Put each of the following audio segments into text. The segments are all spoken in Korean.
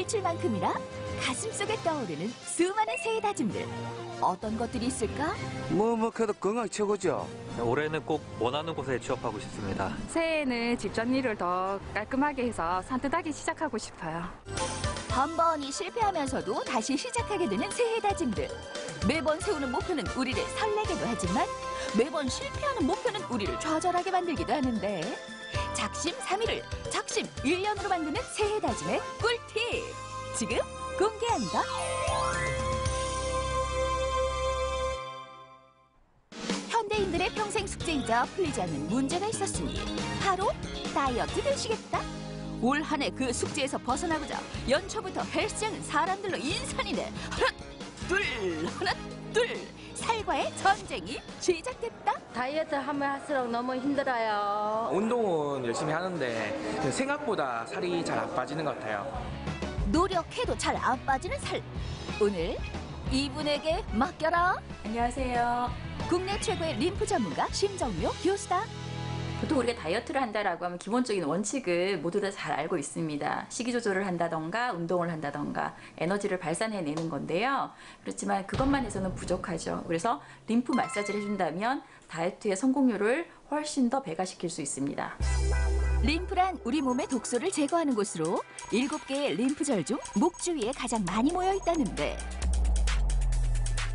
미칠 만큼이나 가슴속에 떠오르는 수많은 새해 다짐들. 어떤 것들이 있을까? 뭐 그래도 건강 최고죠. 올해는 꼭 원하는 곳에 취업하고 싶습니다. 새해에는 집전일을 더 깔끔하게 해서 산뜻하게 시작하고 싶어요. 한 번이 실패하면서도 다시 시작하게 되는 새해 다짐들. 매번 세우는 목표는 우리를 설레게도 하지만 매번 실패하는 목표는 우리를 좌절하게 만들기도 하는데 작심 3일을 작심 1년으로 만드는 새해 다짐의 꿀팁. 지금 공개한다. 현대인들의 평생 숙제이자 풀리지 않는 문제가 있었으니 바로 다이어트 되시겠다. 올 한 해 그 숙제에서 벗어나고자 연초부터 헬스장은 사람들로 인산이네. 하나 둘 살과의 전쟁이 시작됐다. 다이어트 하면 할수록 너무 힘들어요. 운동은 열심히 하는데 생각보다 살이 잘 안 빠지는 것 같아요. 노력해도 잘 안 빠지는 살. 오늘 이분에게 맡겨라. 안녕하세요. 국내 최고의 림프 전문가 심정묘 교수다. 보통 우리가 다이어트를 한다라고 하면 기본적인 원칙을 모두 다 잘 알고 있습니다. 식이 조절을 한다던가 운동을 한다던가 에너지를 발산해내는 건데요. 그렇지만 그것만 해서는 부족하죠. 그래서 림프 마사지를 해준다면 다이어트의 성공률을 훨씬 더 배가시킬 수 있습니다. 림프란 우리 몸의 독소를 제거하는 곳으로 7개의 림프절 중 목 주위에 가장 많이 모여 있다는데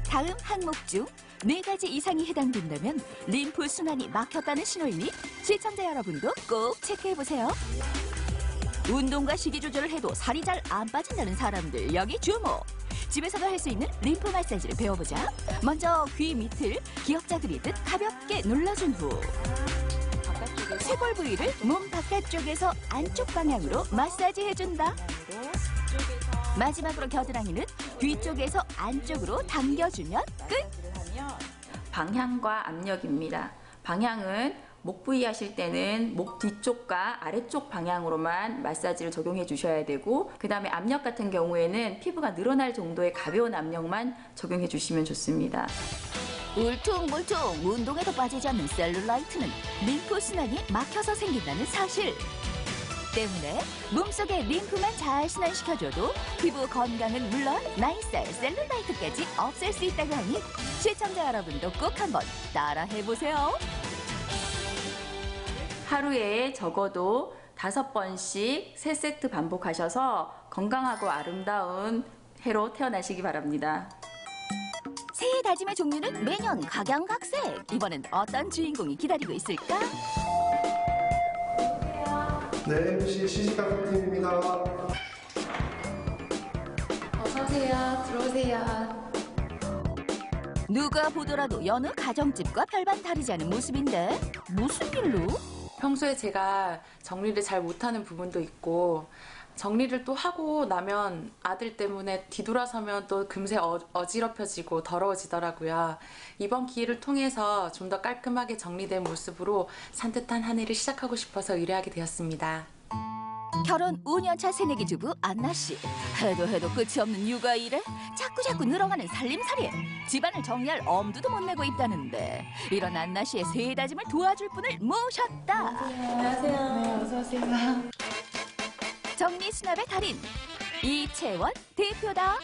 다음 항목 중 4가지 이상이 해당된다면 림프 순환이 막혔다는 신호이니 시청자 여러분도 꼭 체크해보세요. 운동과 식이 조절을 해도 살이 잘 안 빠진다는 사람들 여기 주목! 집에서도 할 수 있는 림프 마사지를 배워보자. 먼저 귀 밑을 기역자 그리듯 가볍게 눌러준 후 쇄골 부위를 몸 바깥쪽에서 안쪽 방향으로 마사지해준다. 마지막으로 겨드랑이는 뒤쪽에서 안쪽으로 당겨주면 끝! 방향과 압력입니다. 방향은 목 부위 하실 때는 목 뒤쪽과 아래쪽 방향으로만 마사지를 적용해 주셔야 되고 그 다음에 압력 같은 경우에는 피부가 늘어날 정도의 가벼운 압력만 적용해 주시면 좋습니다. 울퉁불퉁 운동에도 빠지지 않는 셀룰라이트는 림프 순환이 막혀서 생긴다는 사실. 때문에 몸속에 림프만 잘 순환시켜줘도 피부 건강은 물론 나이살 셀룰라이트까지 없앨 수 있다고 하니 시청자 여러분도 꼭 한번 따라해보세요. 하루에 적어도 5번씩 3세트 반복하셔서 건강하고 아름다운 해로 태어나시기 바랍니다. 새해 다짐의 종류는 매년 각양각색. 이번엔 어떤 주인공이 기다리고 있을까? 네, MC 시식가족팀입니다. 어서오세요. 들어오세요. 누가 보더라도 여느 가정집과 별반 다르지 않은 모습인데 무슨 일로? 평소에 제가 정리를 잘 못하는 부분도 있고 정리를 또 하고 나면 아들 때문에 뒤돌아서면 또 금세 어지럽혀지고 더러워지더라고요. 이번 기회를 통해서 좀 더 깔끔하게 정리된 모습으로 산뜻한 한 해를 시작하고 싶어서 의뢰하게 되었습니다. 결혼 5년차 새내기 주부 안나 씨. 해도 끝이 없는 육아 일에 자꾸 늘어가는 살림살이에 집안을 정리할 엄두도 못 내고 있다는데 이런 안나 씨의 새해 다짐을 도와줄 분을 모셨다. 안녕하세요. 네, 어서 오세요. 정리 수납의 달인 이채원 대표다.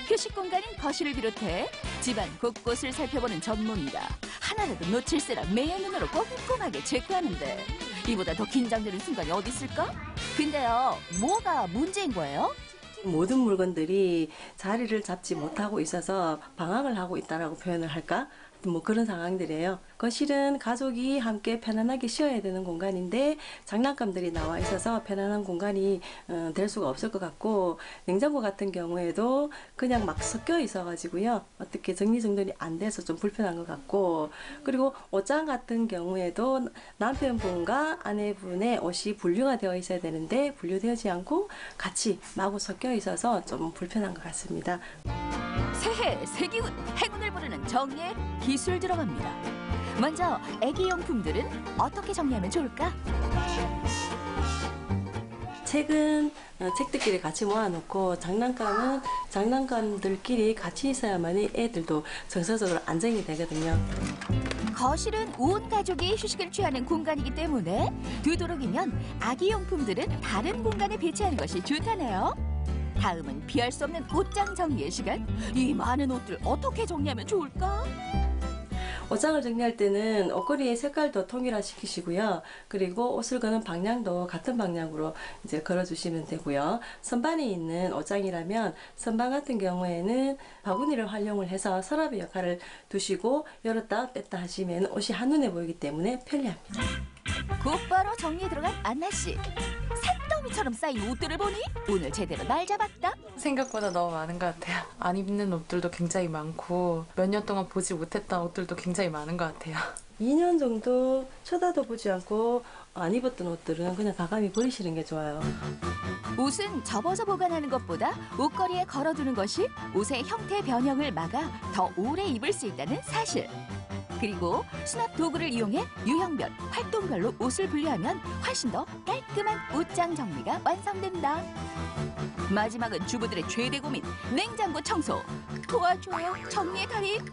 휴식 공간인 거실을 비롯해 집안 곳곳을 살펴보는 전문가. 하나라도 놓칠세라 매의 눈으로 꼼꼼하게 체크하는데 이보다 더 긴장되는 순간이 어디 있을까? 근데요, 뭐가 문제인 거예요? 모든 물건들이 자리를 잡지 못하고 있어서 방황을 하고 있다라고 표현을 할까? 뭐 그런 상황들이에요. 거실은 가족이 함께 편안하게 쉬어야 되는 공간인데 장난감들이 나와 있어서 편안한 공간이 될 수가 없을 것 같고, 냉장고 같은 경우에도 그냥 막 섞여 있어 가지고요, 어떻게 정리정돈이 안 돼서 좀 불편한 것 같고, 그리고 옷장 같은 경우에도 남편분과 아내분의 옷이 분류가 되어 있어야 되는데 분류되지 않고 같이 마구 섞여 있어서 좀 불편한 것 같습니다. 새해 새기운 행운을 부르는 정리에 기술 들어갑니다. 먼저 애기용품들은 어떻게 정리하면 좋을까? 책은 책들끼리 같이 모아놓고 장난감은 장난감들끼리 같이 있어야만 애들도 정서적으로 안정이 되거든요. 거실은 온 가족이 휴식을 취하는 공간이기 때문에 되도록이면 아기 용품들은 다른 공간에 배치하는 것이 좋다네요. 다음은 피할 수 없는 옷장 정리의 시간. 이 많은 옷들 어떻게 정리하면 좋을까? 옷장을 정리할 때는 옷걸이의 색깔도 통일화시키시고요. 그리고 옷을 거는 방향도 같은 방향으로 이제 걸어주시면 되고요. 선반에 있는 옷장이라면 선반 같은 경우에는 바구니를 활용을 해서 서랍의 역할을 두시고 열었다 뺐다 하시면 옷이 한눈에 보이기 때문에 편리합니다. 곧바로 정리에 들어간 안나 씨. 산더미처럼 쌓인 옷들을 보니 오늘 제대로 날 잡았다. 생각보다 너무 많은 것 같아요. 안 입는 옷들도 굉장히 많고 몇 년 동안 보지 못했던 옷들도 굉장히 많은 것 같아요. 2년 정도 쳐다도 보지 않고 안 입었던 옷들은 그냥 과감히 버리시는 게 좋아요. 옷은 접어서 보관하는 것보다 옷걸이에 걸어두는 것이 옷의 형태 변형을 막아 더 오래 입을 수 있다는 사실. 그리고 수납 도구를 이용해 유형별, 활동별로 옷을 분류하면 훨씬 더 깔끔한 옷장 정리가 완성된다. 마지막은 주부들의 최대 고민, 냉장고 청소. 도와줘요, 정리의 달인.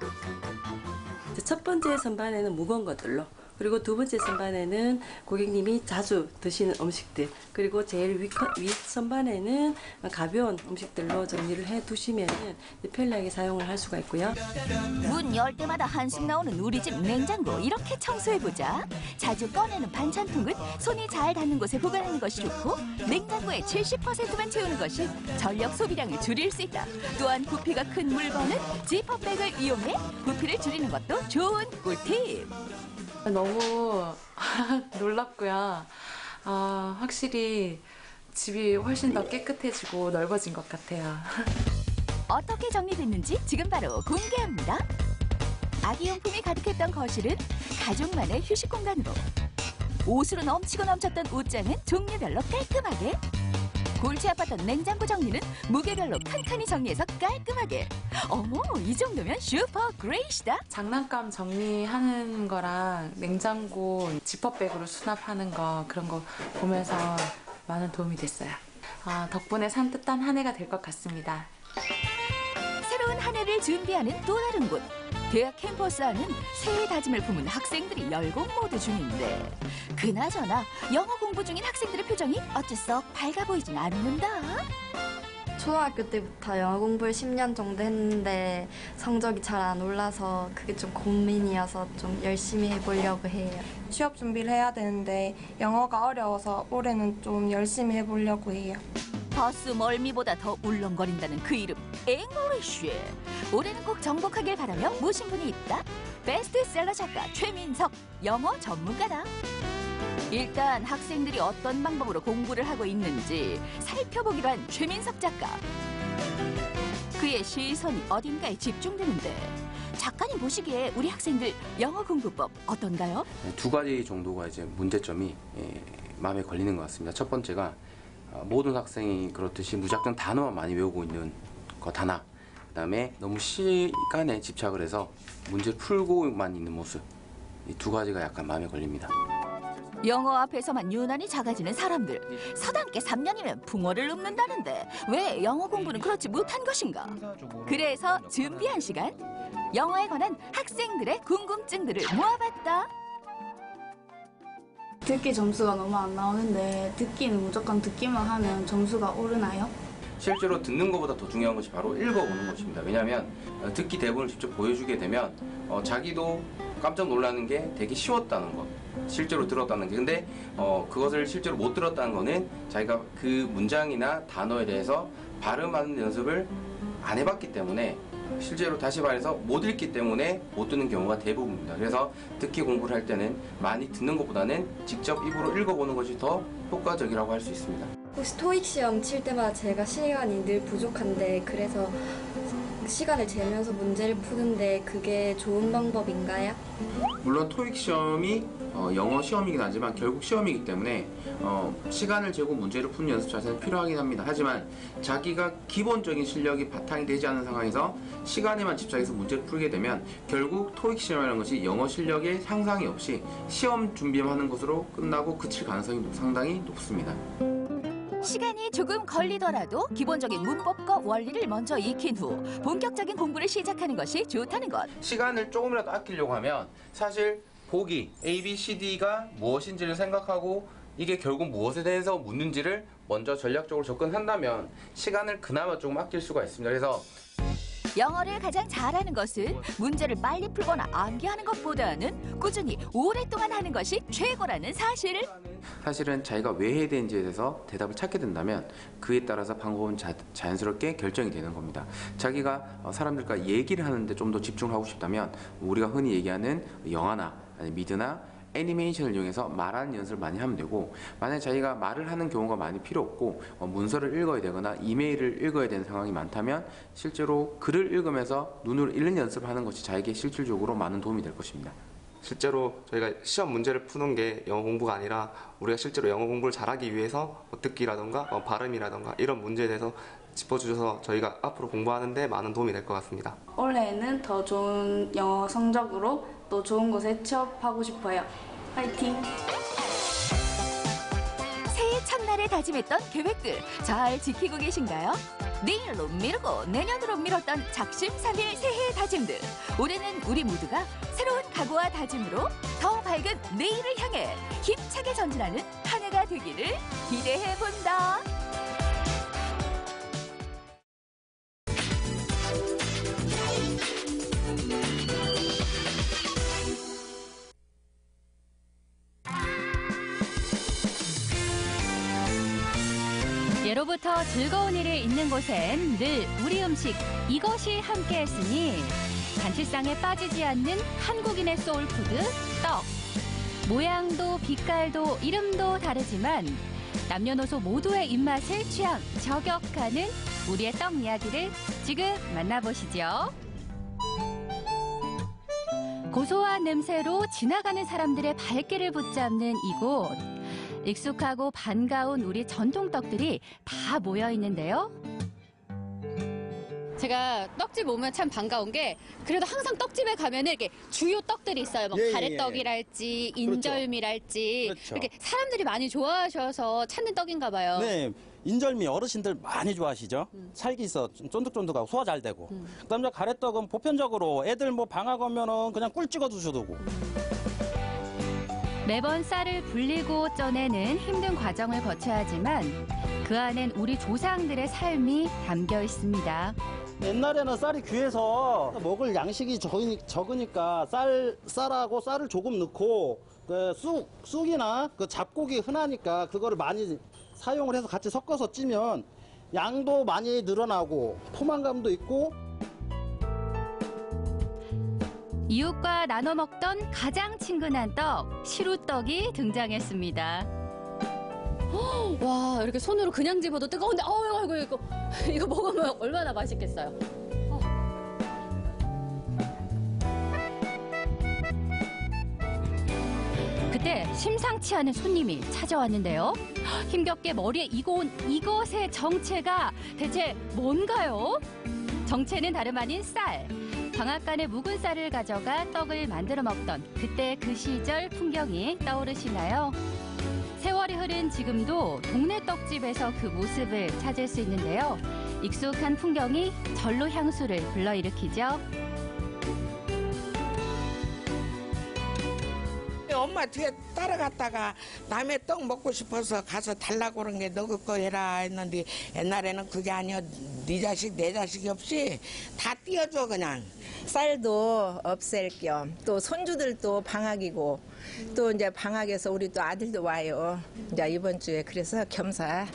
첫 번째 선반에는 무거운 것들로, 그리고 두 번째 선반에는 고객님이 자주 드시는 음식들, 그리고 제일 윗 선반에는 가벼운 음식들로 정리를 해두시면 편리하게 사용을 할 수가 있고요. 문 열 때마다 한숨 나오는 우리 집 냉장고 이렇게 청소해보자. 자주 꺼내는 반찬통은 손이 잘 닿는 곳에 보관하는 것이 좋고 냉장고의 70%만 채우는 것이 전력 소비량을 줄일 수 있다. 또한 부피가 큰 물건은 지퍼백을 이용해 부피를 줄이는 것도 좋은 꿀팁. 너무 놀랍고요. 확실히 집이 훨씬 더 깨끗해지고 넓어진 것 같아요. 어떻게 정리됐는지 지금 바로 공개합니다. 아기용품이 가득했던 거실은 가족만의 휴식 공간으로, 옷으로 넘치고 넘쳤던 옷장은 종류별로 깔끔하게, 골치 아팠던 냉장고 정리는 무게별로 칸칸이 정리해서 깔끔하게. 어머, 이 정도면 슈퍼 그레이시다. 장난감 정리하는 거랑 냉장고 지퍼백으로 수납하는 거, 그런 거 보면서 많은 도움이 됐어요. 덕분에 산뜻한 한 해가 될 것 같습니다. 새로운 한 해를 준비하는 또 다른 곳. 대학 캠퍼스 안은 새해 다짐을 품은 학생들이 열공 모드 중인데, 그나저나 영어 공부 중인 학생들의 표정이 어째 썩 밝아 보이진 않는다. 초등학교 때부터 영어 공부를 10년 정도 했는데 성적이 잘 안 올라서 그게 좀 고민이어서 좀 열심히 해보려고 해요. 취업 준비를 해야 되는데 영어가 어려워서 올해는 좀 열심히 해보려고 해요. 버스 멀미보다 더 울렁거린다는 그 이름, 잉글리쉬. 올해는 꼭 정복하길 바라며 모신 분이 있다. 베스트셀러 작가 최민석, 영어 전문가다. 일단 학생들이 어떤 방법으로 공부를 하고 있는지 살펴보기로 한 최민석 작가. 그의 시선이 어딘가에 집중되는데, 작가님 보시기에 우리 학생들 영어 공부법 어떤가요? 두 가지 정도가 이제 문제점이 마음에 걸리는 것 같습니다. 첫 번째가 모든 학생이 그렇듯이 무작정 단어만 많이 외우고 있는 것 하나, 그다음에 너무 시간에 집착을 해서 문제를 풀고만 있는 모습, 이 두 가지가 약간 마음에 걸립니다. 영어 앞에서만 유난히 작아지는 사람들. 서당계 3년이면 붕어를 읊는다는데 왜 영어 공부는 그렇지 못한 것인가? 그래서 준비한 시간, 영어에 관한 학생들의 궁금증들을 모아봤다. 듣기 점수가 너무 안 나오는데 듣기는 무조건 듣기만 하면 점수가 오르나요? 실제로 듣는 것보다 더 중요한 것이 바로 읽어보는 것입니다. 왜냐하면 듣기 대본을 직접 보여주게 되면 자기도 깜짝 놀라는 게 되게 쉬웠다는 것, 실제로 들었다는 게. 근데 그것을 실제로 못 들었다는 거는 자기가 그 문장이나 단어에 대해서 발음하는 연습을 안 해봤기 때문에, 실제로 다시 말해서 못 읽기 때문에 못 듣는 경우가 대부분입니다. 그래서 듣기 공부를 할 때는 많이 듣는 것보다는 직접 입으로 읽어보는 것이 더 효과적이라고 할 수 있습니다. 혹시 토익 시험 칠 때마다 제가 시간이 늘 부족한데, 그래서 시간을 재면서 문제를 푸는데 그게 좋은 방법인가요? 물론 토익 시험이 영어 시험이긴 하지만 결국 시험이기 때문에 시간을 재고 문제를 푸는 연습 자세는 필요하긴 합니다. 하지만 자기가 기본적인 실력이 바탕이 되지 않는 상황에서 시간에만 집착해서 문제를 풀게 되면 결국 토익 시험이라는 것이 영어 실력의 향상이 없이 시험 준비만 하는 것으로 끝나고 그칠 가능성이 상당히 높습니다. 시간이 조금 걸리더라도 기본적인 문법과 원리를 먼저 익힌 후 본격적인 공부를 시작하는 것이 좋다는 것. 시간을 조금이라도 아끼려고 하면 사실 보기 A, B, C, D가 무엇인지를 생각하고 이게 결국 무엇에 대해서 묻는지를 먼저 전략적으로 접근한다면 시간을 그나마 조금 아낄 수가 있습니다. 그래서 영어를 가장 잘하는 것은 문제를 빨리 풀거나 암기하는 것보다는 꾸준히 오랫동안 하는 것이 최고라는 사실. 사실은 자기가 왜 해야 되는지에 대해서 대답을 찾게 된다면 그에 따라서 방법은 자연스럽게 결정이 되는 겁니다. 자기가 사람들과 얘기를 하는데 좀 더 집중하고 싶다면 우리가 흔히 얘기하는 영화나 아니 미드나 애니메이션을 이용해서 말하는 연습을 많이 하면 되고, 만약에 자기가 말을 하는 경우가 많이 필요 없고 문서를 읽어야 되거나 이메일을 읽어야 되는 상황이 많다면 실제로 글을 읽으면서 눈으로 읽는 연습을 하는 것이 자기에게 실질적으로 많은 도움이 될 것입니다. 실제로 저희가 시험 문제를 푸는 게 영어 공부가 아니라 우리가 실제로 영어 공부를 잘하기 위해서 듣기라던가 발음이라던가 이런 문제에 대해서 짚어주셔서 저희가 앞으로 공부하는데 많은 도움이 될 것 같습니다. 올해는 더 좋은 영어 성적으로 또 좋은 곳에 취업하고 싶어요. 파이팅! 새해 첫날에 다짐했던 계획들 잘 지키고 계신가요? 내일로 미루고 내년으로 미뤘던 작심삼일 새해 다짐들. 올해는 우리 모두가 새로운 각오와 다짐으로 더 밝은 내일을 향해 힘차게 전진하는 한 해가 되기를 기대해본다. 예로부터 즐거운 일이 있는 곳엔 늘 우리 음식 이것이 함께했으니 잔치상에 빠지지 않는 한국인의 소울푸드 떡. 모양도 빛깔도 이름도 다르지만 남녀노소 모두의 입맛을 취향 저격하는 우리의 떡 이야기를 지금 만나보시죠. 고소한 냄새로 지나가는 사람들의 발길을 붙잡는 이곳. 익숙하고 반가운 우리 전통떡들이 다 모여 있는데요. 제가 떡집 오면 참 반가운 게 그래도 항상 떡집에 가면은 이렇게 주요 떡들이 있어요. 뭐 가래떡이랄지 인절미랄지 그렇죠. 이렇게 사람들이 많이 좋아하셔서 찾는 떡인가 봐요. 네, 인절미 어르신들 많이 좋아하시죠. 살기 있어 쫀득쫀득하고 소화 잘 되고. 그다음에 가래떡은 보편적으로 애들 뭐 방학 오면은 그냥 꿀 찍어 주셔도 되고. 매번 쌀을 불리고 쪄내는 힘든 과정을 거쳐야 하지만 그 안엔 우리 조상들의 삶이 담겨 있습니다. 옛날에는 쌀이 귀해서 먹을 양식이 적으니까 쌀하고 쌀을 조금 넣고 그 쑥이나 그 잡곡이 흔하니까 그거를 많이 사용을 해서 같이 섞어서 찌면 양도 많이 늘어나고 포만감도 있고. 이웃과 나눠 먹던 가장 친근한 떡, 시루떡이 등장했습니다. 와, 이렇게 손으로 그냥 집어도 뜨거운데 아이고 이거 먹으면 얼마나 맛있겠어요. 그때 심상치 않은 손님이 찾아왔는데요. 힘겹게 머리에 이고 온 이것의 정체가 대체 뭔가요? 정체는 다름 아닌 쌀. 방앗간에 묵은 쌀을 가져가 떡을 만들어 먹던 그때 그 시절 풍경이 떠오르시나요? 세월이 흐른 지금도 동네 떡집에서 그 모습을 찾을 수 있는데요. 익숙한 풍경이 절로 향수를 불러일으키죠. 엄마 뒤에 따라갔다가 남의 떡 먹고 싶어서 가서 달라고 그런 게 너 그거 해라 했는데 옛날에는 그게 아니야. 네 자식 내 자식이 없이 다 띄워줘 그냥. 쌀도 없앨 겸 또 손주들도 방학이고 또 이제 방학에서 우리 또 아들도 와요. 이제 이번 주에 그래서 겸사.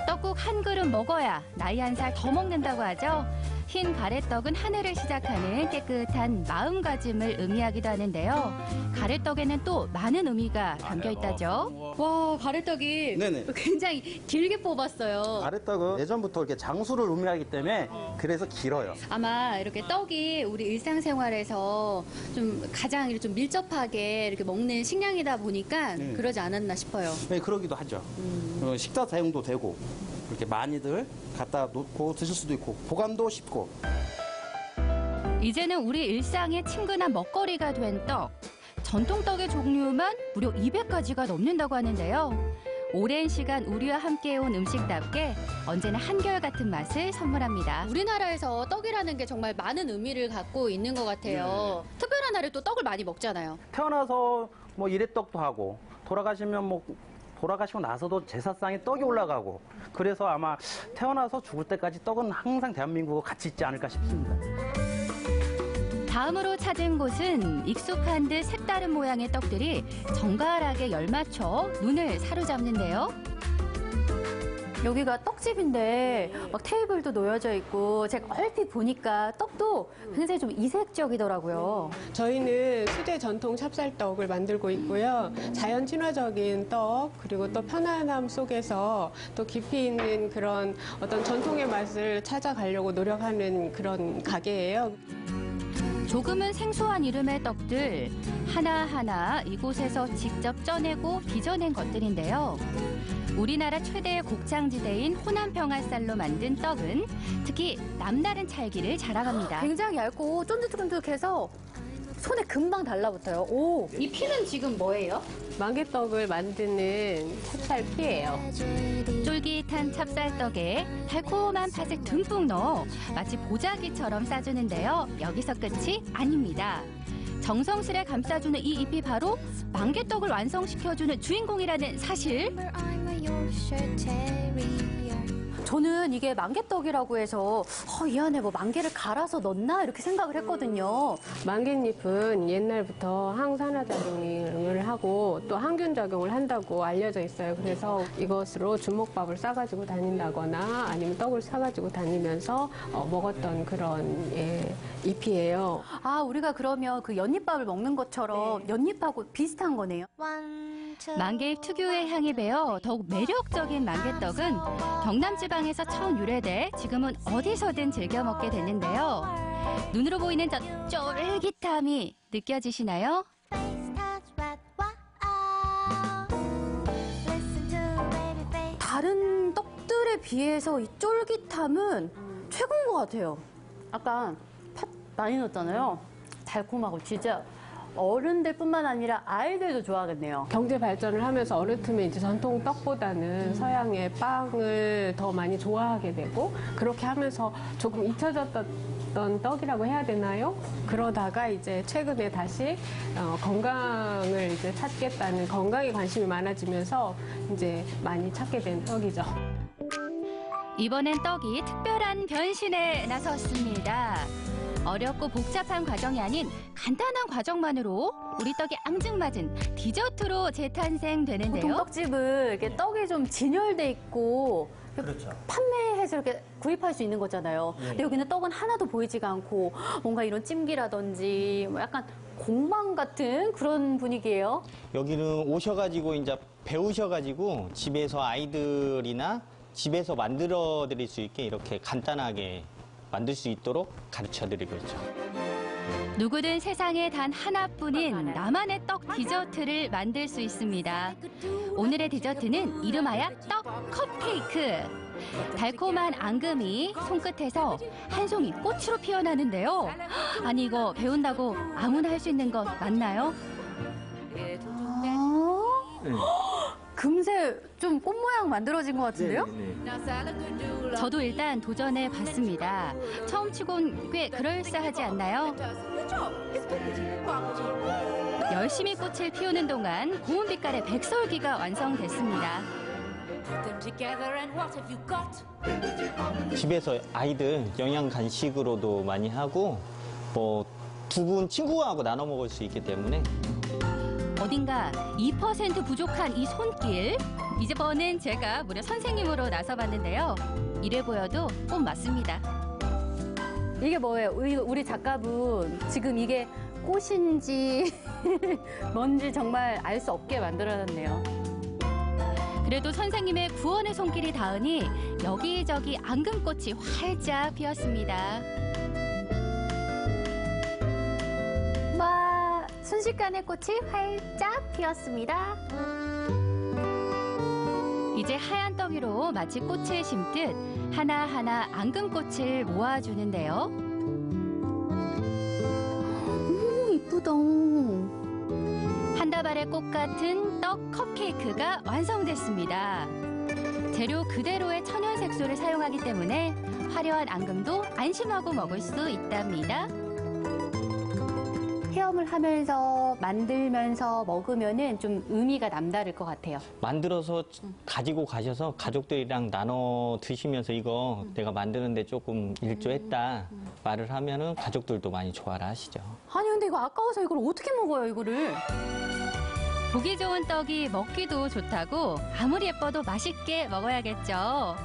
떡국 한 그릇 먹어야 나이 한 살 더 먹는다고 하죠. 흰 가래떡은 한 해를 시작하는 깨끗한 마음가짐을 의미하기도 하는데요. 가래떡에는 또 많은 의미가 담겨 있다죠. 와, 가래떡이 네네. 굉장히 길게 뽑았어요. 가래떡은 예전부터 이렇게 장수를 의미하기 때문에 그래서 길어요. 아마 이렇게 떡이 우리 일상생활에서 좀 가장 좀 밀접하게 이렇게 먹는 식량이다 보니까 그러지 않았나 싶어요. 네, 그러기도 하죠. 식사 사용도 되고 이렇게 많이들 갖다 놓고 드실 수도 있고 보관도 쉽고. 이제는 우리 일상의 친근한 먹거리가 된 떡. 전통떡의 종류만 무려 200가지가 넘는다고 하는데요. 오랜 시간 우리와 함께해온 음식답게 언제나 한결같은 맛을 선물합니다. 우리나라에서 떡이라는 게 정말 많은 의미를 갖고 있는 것 같아요. 특별한 날에 또 떡을 많이 먹잖아요. 태어나서 뭐 이래떡도 하고 돌아가시면 뭐 돌아가시고 나서도 제사상에 떡이 올라가고 그래서 아마 태어나서 죽을 때까지 떡은 항상 대한민국과 같이 있지 않을까 싶습니다. 다음으로 찾은 곳은 익숙한 듯 색다른 모양의 떡들이 정갈하게 열맞춰 눈을 사로잡는데요. 여기가 떡집인데 막 테이블도 놓여져 있고 제가 얼핏 보니까 떡도 굉장히 좀 이색적이더라고요. 저희는 수제 전통 찹쌀떡을 만들고 있고요. 자연 친화적인 떡 그리고 또 편안함 속에서 또 깊이 있는 그런 어떤 전통의 맛을 찾아가려고 노력하는 그런 가게예요. 조금은 생소한 이름의 떡들 하나하나 이곳에서 직접 쪄내고 빚어낸 것들인데요. 우리나라 최대의 곡창지대인 호남 평화쌀로 만든 떡은 특히 남다른 찰기를 자랑합니다. 굉장히 얇고 쫀득쫀득해서 손에 금방 달라붙어요. 오, 이 피는 지금 뭐예요? 만개떡을 만드는 찹쌀피예요. 쫄깃한 찹쌀떡에 달콤한 팥을 듬뿍 넣어 마치 보자기처럼 싸주는데요. 여기서 끝이 아닙니다. 정성스레 감싸주는 이 잎이 바로 만개떡을 완성시켜주는 주인공이라는 사실. 저는 이게 만개떡이라고 해서 이 안에 뭐 만개를 갈아서 넣나 이렇게 생각을 했거든요. 만개잎은 옛날부터 항산화작용을 하고 또 항균작용을 한다고 알려져 있어요. 그래서 이것으로 주먹밥을 싸가지고 다닌다거나 아니면 떡을 싸가지고 다니면서 먹었던 그런 잎이에요. 아, 우리가 그러면 그 연잎밥을 먹는 것처럼 연잎하고 비슷한 거네요. 만개잎 특유의 향이 배어 더욱 매력적인 만개떡은 경남 지방에서 처음 유래돼 지금은 어디서든 즐겨 먹게 됐는데요. 눈으로 보이는 저 쫄깃함이 느껴지시나요? 다른 떡들에 비해서 이 쫄깃함은 최고인 것 같아요. 아까 팥 많이 넣었잖아요. 달콤하고 진짜 어른들뿐만 아니라 아이들도 좋아하겠네요. 경제 발전을 하면서 어느 틈에 이제 전통 떡보다는 서양의 빵을 더 많이 좋아하게 되고 그렇게 하면서 조금 잊혀졌던 떡이라고 해야 되나요? 그러다가 이제 최근에 다시 건강을 이제 찾겠다는 건강에 관심이 많아지면서 이제 많이 찾게 된 떡이죠. 이번엔 떡이 특별한 변신에 나섰습니다. 어렵고 복잡한 과정이 아닌 간단한 과정만으로 우리 떡이 앙증맞은 디저트로 재탄생되는데요. 보통 떡집은 이렇게 떡이 좀 진열돼 있고 그렇죠. 판매해서 이렇게 구입할 수 있는 거잖아요. 네. 근데 여기는 떡은 하나도 보이지가 않고 뭔가 이런 찜기라든지 뭐 약간 공방 같은 그런 분위기예요. 여기는 오셔가지고 이제 배우셔가지고 집에서 아이들이나 집에서 만들어 드릴 수 있게 이렇게 간단하게 만들 수 있도록 가르쳐 드리고 있죠. 누구든 세상에 단 하나뿐인 나만의 떡 디저트를 만들 수 있습니다. 오늘의 디저트는 이름하여 떡 컵케이크. 달콤한 앙금이 손끝에서 한 송이 꽃으로 피어나는데요. 아니 이거 배운다고 아무나 할 수 있는 것 맞나요? 네. 금세 좀 꽃 모양 만들어진 것 같은데요? 저도 일단 도전해 봤습니다. 처음 치곤 꽤 그럴싸하지 않나요? 열심히 꽃을 피우는 동안 고운 빛깔의 백설기가 완성됐습니다. 집에서 아이들 영양 간식으로도 많이 하고 뭐 두 분 친구하고 나눠 먹을 수 있기 때문에 어딘가 2% 부족한 이 손길. 이번엔 제가 무려 선생님으로 나서봤는데요. 이래 보여도 꼭 맞습니다. 이게 뭐예요? 우리 작가분 지금 이게 꽃인지 뭔지 정말 알 수 없게 만들어놨네요. 그래도 선생님의 구원의 손길이 닿으니 여기저기 앙금꽃이 활짝 피었습니다. 와, 순식간에 꽃이 활짝 피었습니다. 이제 하얀 떡위로 마치 꽃을 심듯 하나하나 앙금꽃을 모아주는데요. 이쁘다. 한 다발의 꽃 같은 떡 컵케이크가 완성됐습니다. 재료 그대로의 천연 색소를 사용하기 때문에 화려한 앙금도 안심하고 먹을 수 있답니다. 체험을 하면서 만들면서 먹으면은 좀 의미가 남다를 것 같아요. 만들어서 가지고 가셔서 가족들이랑 나눠 드시면서 이거 내가 만드는데 조금 일조했다 말을 하면은 가족들도 많이 좋아를 하시죠. 아니 근데 이거 아까워서 이걸 어떻게 먹어요, 이거를? 보기 좋은 떡이 먹기도 좋다고 아무리 예뻐도 맛있게 먹어야겠죠.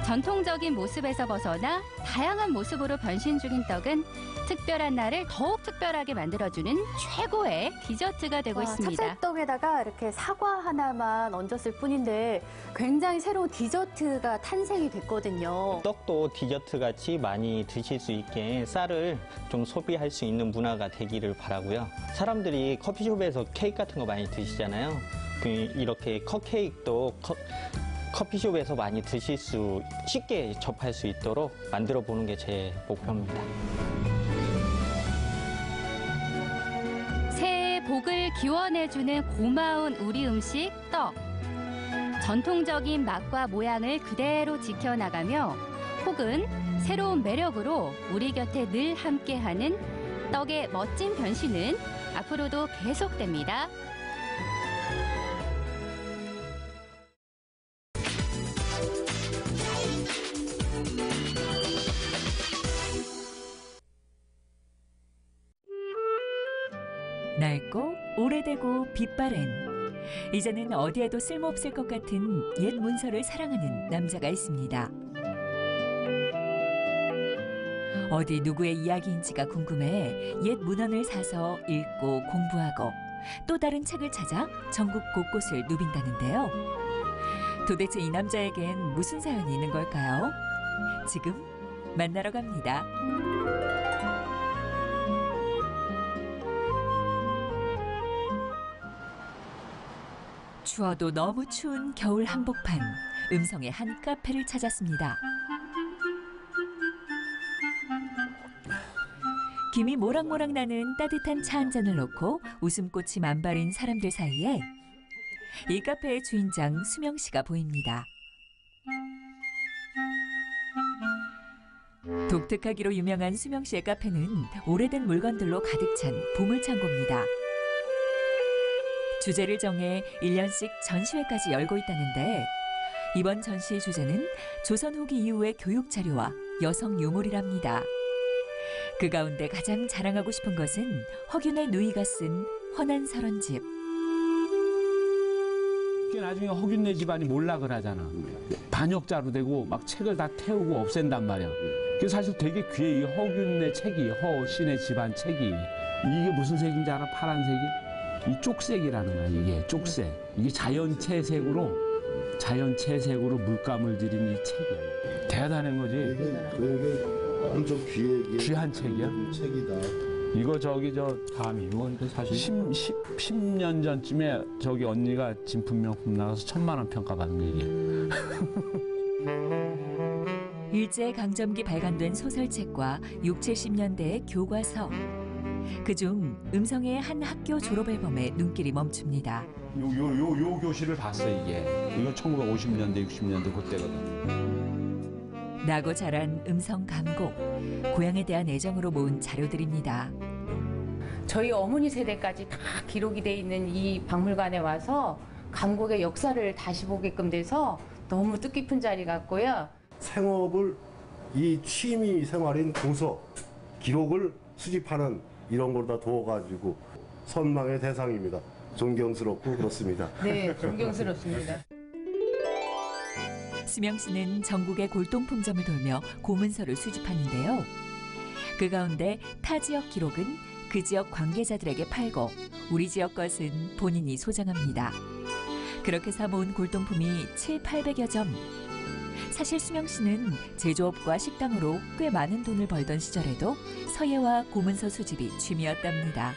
전통적인 모습에서 벗어나 다양한 모습으로 변신 중인 떡은 특별한 날을 더욱 특별하게 만들어주는 최고의 디저트가 되고 있습니다. 찹쌀떡에다가 이렇게 사과 하나만 얹었을 뿐인데 굉장히 새로운 디저트가 탄생이 됐거든요. 떡도 디저트 같이 많이 드실 수 있게 쌀을 좀 소비할 수 있는 문화가 되기를 바라고요. 사람들이 커피숍에서 케이크 같은 거 많이 드시잖아요. 이렇게 컵케이크도 커피숍에서 많이 드실 수 쉽게 접할 수 있도록 만들어 보는 게 제 목표입니다. 새해의 복을 기원해주는 고마운 우리 음식 떡. 전통적인 맛과 모양을 그대로 지켜나가며 혹은 새로운 매력으로 우리 곁에 늘 함께하는 떡의 멋진 변신은 앞으로도 계속됩니다. 낡고 오래되고 빛바랜 이제는 어디에도 쓸모없을 것 같은 옛 문서를 사랑하는 남자가 있습니다. 어디 누구의 이야기인지가 궁금해 옛 문헌을 사서 읽고 공부하고 또 다른 책을 찾아 전국 곳곳을 누빈다는데요. 도대체 이 남자에겐 무슨 사연이 있는 걸까요? 지금 만나러 갑니다. 추워도 너무 추운 겨울 한복판, 음성의 한 카페를 찾았습니다. 김이 모락모락 나는 따뜻한 차 한 잔을 놓고 웃음꽃이 만발인 사람들 사이에 이 카페의 주인장 수명 씨가 보입니다. 독특하기로 유명한 수명 씨의 카페는 오래된 물건들로 가득 찬 보물창고입니다. 주제를 정해 1년씩 전시회까지 열고 있다는데 이번 전시의 주제는 조선 후기 이후의 교육 자료와 여성 유물이랍니다. 그 가운데 가장 자랑하고 싶은 것은 허균의 누이가 쓴 헌안설원집. 나중에 허균네 집안이 몰락을 하잖아. 반역자로 되고 막 책을 다 태우고 없앤단 말이야. 그래서 사실 되게 귀해. 이 허균네 책이, 허신의 집안 책이. 이게 무슨 색인지 알아? 파란색이? 이 쪽색이라는 거야. 이게 쪽색. 이게 자연채색으로 물감을 들인 이 책이야. 대단한 거지. 되게 엄청 귀한 책이야. 책이다. 이거 감히 이거 사실 10년 전쯤에 저기 언니가 진품명품 나가서 1,000만 원 평가받은 거 이게. 일제강점기 발간된 소설책과 6, 70년대의 교과서. 그중 음성의 한 학교 졸업앨범에 눈길이 멈춥니다. 요 교실을 봤어 이게. 이거 1950년대, 60년대 그때거든. 나고 자란 음성 감곡, 고향에 대한 애정으로 모은 자료들입니다. 저희 어머니 세대까지 다 기록이 돼 있는 이 박물관에 와서 감곡의 역사를 다시 보게끔 돼서 너무 뜻깊은 자리 같고요. 생업을 이 취미 생활인 도서, 기록을 수집하는 이런 걸 다 두어가지고 선망의 대상입니다. 존경스럽고 그렇습니다. 네, 존경스럽습니다. 수명 씨는 전국의 골동품점을 돌며 고문서를 수집하는데요. 그 가운데 타 지역 기록은 그 지역 관계자들에게 팔고 우리 지역 것은 본인이 소장합니다. 그렇게 사모은 골동품이 700~800여 점. 사실 수명 씨는 제조업과 식당으로 꽤 많은 돈을 벌던 시절에도 서예와 고문서 수집이 취미였답니다.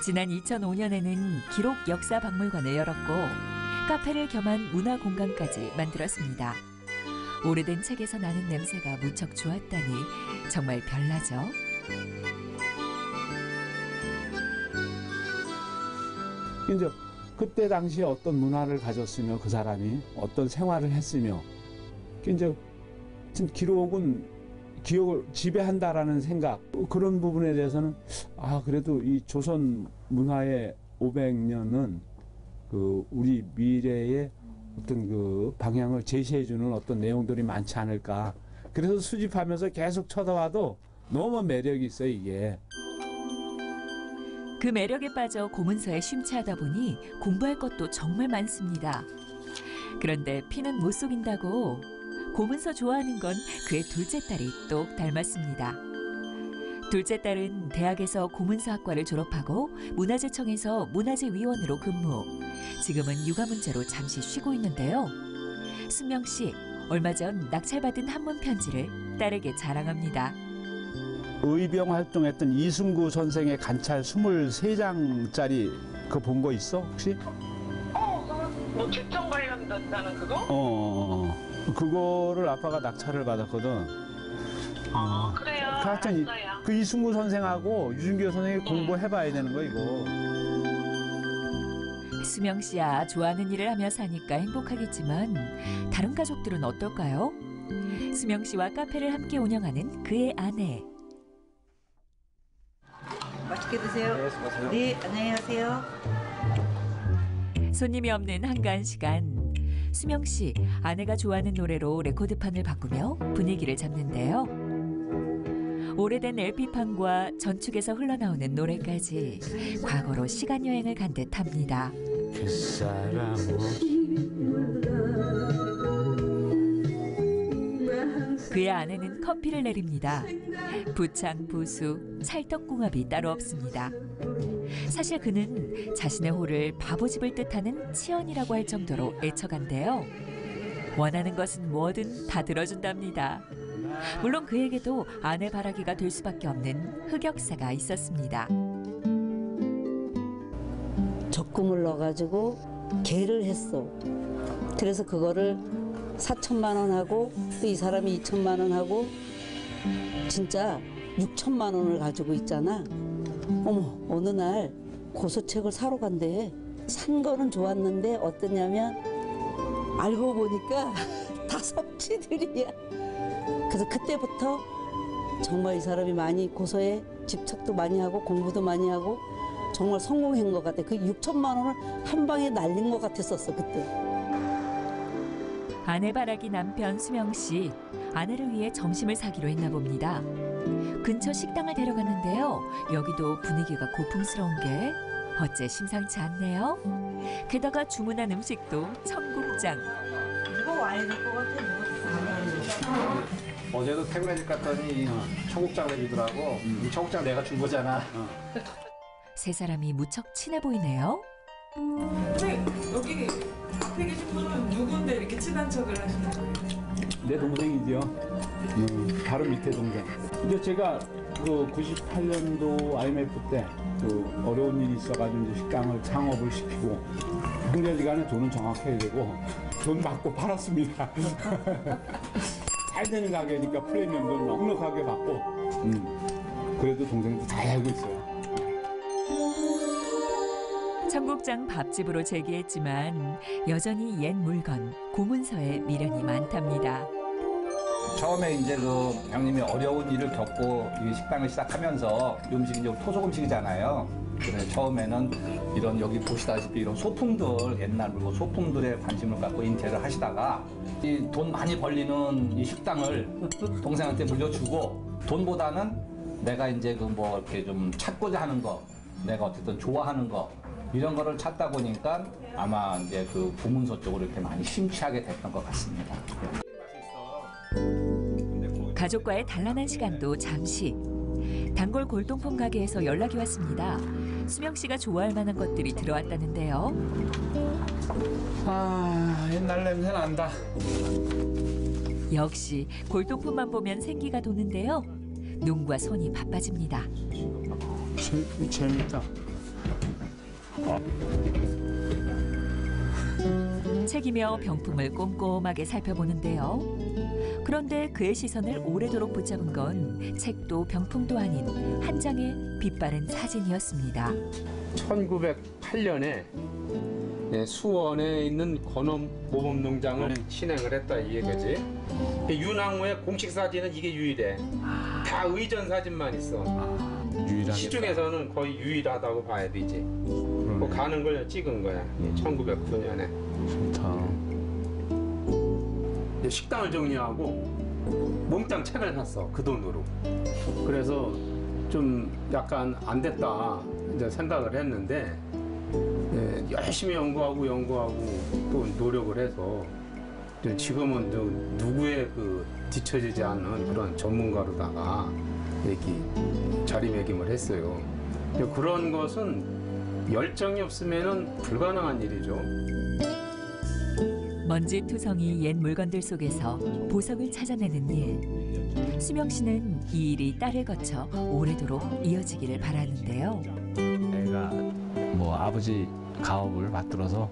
지난 2005년에는 기록 역사 박물관을 열었고 카페를 겸한 문화 공간까지 만들었습니다. 오래된 책에서 나는 냄새가 무척 좋았다니 정말 별나죠? 이제 그때 당시에 어떤 문화를 가졌으며 그 사람이 어떤 생활을 했으며 이제 기록은 기억을 지배한다라는 생각, 그런 부분에 대해서는 그래도 이 조선 문화의 500년은 그 우리 미래의 어떤 그 방향을 제시해주는 어떤 내용들이 많지 않을까. 그래서 수집하면서 계속 쳐다봐도 너무 매력이 있어요, 이게. 그 매력에 빠져 고문서에 심취하다 보니 공부할 것도 정말 많습니다. 그런데 피는 못 속인다고 고문서 좋아하는 건 그의 둘째 딸이 똑 닮았습니다. 둘째 딸은 대학에서 고문서학과를 졸업하고 문화재청에서 문화재위원으로 근무. 지금은 육아 문제로 잠시 쉬고 있는데요. 순명 씨, 얼마 전 낙찰받은 한문 편지를 딸에게 자랑합니다. 의병 활동했던 이승구 선생의 관찰 23장짜리 그거 본 거 있어 혹시? 뭐 집정 관련된다는 그거? 그거를 아빠가 낙찰을 받았거든. 그래요. 하여튼 그 이승구 선생하고 유준교 선생이 공부해봐야 되는 거 이거. 수명 씨야 좋아하는 일을 하며 사니까 행복하겠지만 다른 가족들은 어떨까요? 수명 씨와 카페를 함께 운영하는 그의 아내. 맛있게 드세요. 네, 안녕하세요. 손님이 없는 한가한 시간. 수명 씨, 아내가 좋아하는 노래로 레코드판을 바꾸며 분위기를 잡는데요. 오래된 LP판과 전축에서 흘러나오는 노래까지 과거로 시간 여행을 간 듯합니다. 그의 아내는 커피를 내립니다. 부창부수, 찰떡궁합이 따로 없습니다. 사실 그는 자신의 호를 바보집을 뜻하는 치연이라고 할 정도로 애처간데요. 원하는 것은 뭐든 다 들어준답니다. 물론 그에게도 아내 바라기가 될 수밖에 없는 흑역사가 있었습니다. 적금을 넣어가지고 개를 했어. 그래서 그거를 4천만 원 하고 또 이 사람이 2천만 원 하고 진짜 6천만 원을 가지고 있잖아. 어머, 어느 날 고소책을 사러 간대. 산 거는 좋았는데 어떠냐면 알고 보니까 다 섭취들이야. 그래서 그때부터 정말 이 사람이 많이 고소에 집착도 많이 하고 공부도 많이 하고 정말 성공한 것 같아. 그 6천만 원을 한 방에 날린 것 같았었어 그때. 아내 바라기 남편 수명 씨, 아내를 위해 점심을 사기로 했나 봅니다. 근처 식당을 데려가는데요. 여기도 분위기가 고풍스러운 게 어째 심상치 않네요. 게다가 주문한 음식도 청국장. 이거 와야 될 것 같아. 어제도 태국에 집 갔더니 청국장 내주더라고. 이 청국장 내가 준 거잖아. 세 사람이 무척 친해 보이네요. 근데 여기 앞에 계신 분은 누군데 이렇게 친한 척을 하시는 거예요? 내 동생이죠. 바로 밑에 동생. 근데 제가 그 98년도 IMF 때 그 어려운 일이 있어가지고 이제 식당을 창업을 시키고 형제지간에 돈은 정확해야 되고 돈 받고 팔았습니다. 잘 되는 가게니까 프리미엄도 넉넉하게 받고 그래도 동생도 다 알고 있어요. 청국장 밥집으로 재기했지만 여전히 옛 물건, 고문서에 미련이 많답니다. 처음에 이제 그 형님이 어려운 일을 겪고 이 식당을 시작하면서 음식이 이제 토속 음식이잖아요. 그래서 처음에는 이런 여기 보시다시피 이런 소품들, 옛날 물건 소품들에 관심을 갖고 인테리어를 하시다가 이 돈 많이 벌리는 이 식당을 동생한테 물려주고 돈보다는 내가 이제 그 뭐 이렇게 좀 찾고자 하는 거, 내가 어쨌든 좋아하는 거 이런 거를 찾다 보니까 아마 이제 그 고문서 쪽으로 이렇게 많이 심취하게 됐던 것 같습니다. 가족과의 단란한 시간도 잠시. 단골 골동품 가게에서 연락이 왔습니다. 수명 씨가 좋아할 만한 것들이 들어왔다는데요. 옛날 냄새 난다. 역시 골동품만 보면 생기가 도는데요. 눈과 손이 바빠집니다. 재밌다. 책이며 병품을 꼼꼼하게 살펴보는데요. 그런데 그의 시선을 오래도록 붙잡은 건 책도 병풍도 아닌 한 장의 빛바랜 사진이었습니다. 1908년에 수원에 있는 건원 모범농장을 신행을 했다 이 얘기지. 윤왕후의 공식 사진은 이게 유일해. 다 의전 사진만 있어. 시중에서는 거의 유일하다고 봐야 되지. 그 가는 걸 찍은 거야. 1909년에. 좋다. 식당을 정리하고 몽땅 책을 샀어. 그 돈으로. 그래서 좀 약간 안 됐다 이제 생각을 했는데 열심히 연구하고 또 노력을 해서 지금은 누구의 그 뒤처지지 않는 그런 전문가로다가 이렇게 자리매김을 했어요. 그런 것은 열정이 없으면 불가능한 일이죠. 먼지투성이 옛 물건들 속에서 보석을 찾아내는 일. 수명 씨는 이 일이 딸을 거쳐 오래도록 이어지기를 바라는데요. 내가 뭐 아버지 가업을 받들어서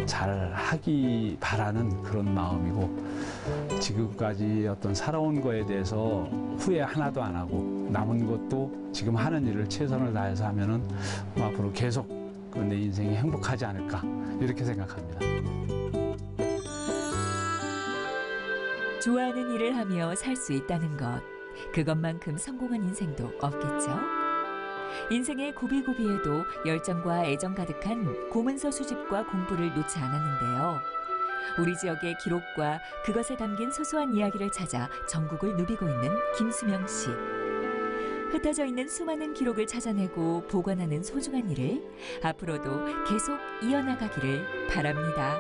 잘 하기 바라는 그런 마음이고, 지금까지 어떤 살아온 거에 대해서 후회 하나도 안 하고 남은 것도 지금 하는 일을 최선을 다해서 하면은 앞으로 계속 내 인생이 행복하지 않을까 이렇게 생각합니다. 좋아하는 일을 하며 살 수 있다는 것, 그것만큼 성공한 인생도 없겠죠. 인생의 고비고비에도 열정과 애정 가득한 고문서 수집과 공부를 놓지 않았는데요. 우리 지역의 기록과 그것에 담긴 소소한 이야기를 찾아 전국을 누비고 있는 김수명 씨. 흩어져 있는 수많은 기록을 찾아내고 보관하는 소중한 일을 앞으로도 계속 이어나가기를 바랍니다.